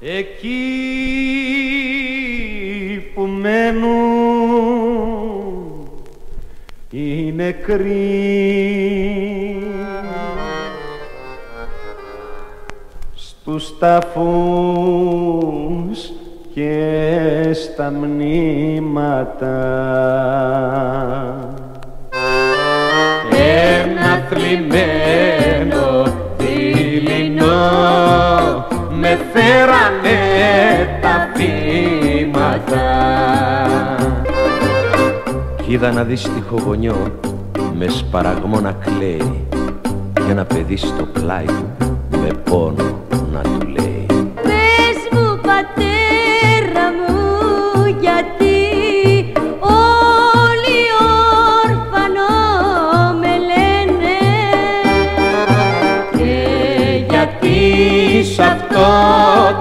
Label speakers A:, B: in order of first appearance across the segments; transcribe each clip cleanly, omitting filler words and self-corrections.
A: εκεί που μένουν οι νεκροί στους τάφους και στα μνήματα. Ένα θλιμμένο δειλινό με φέρανε τα θύματα. Κι είδα ένα δύστιχο γονιό με σπαραγμό να κλαίει και ένα παιδί στο πλάι του με πόνο να του λέει:
B: πες μου πατέρα μου, γιατί όλοι όρφανο με λένε
A: και γιατί σ' αυτό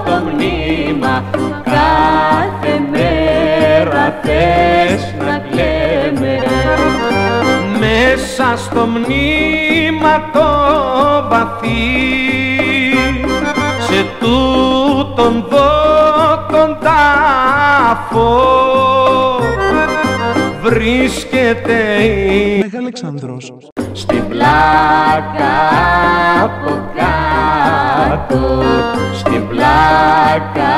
A: το μνήμα κάθε μέρα θες να κλαίμε. Μέσα στο μνήμα το βαθύ σε τούτον δω τον τάφο βρίσκεται η
C: Μέγα Αλεξάνδρος
A: στην πλάκα από κάτω, στην πλάκα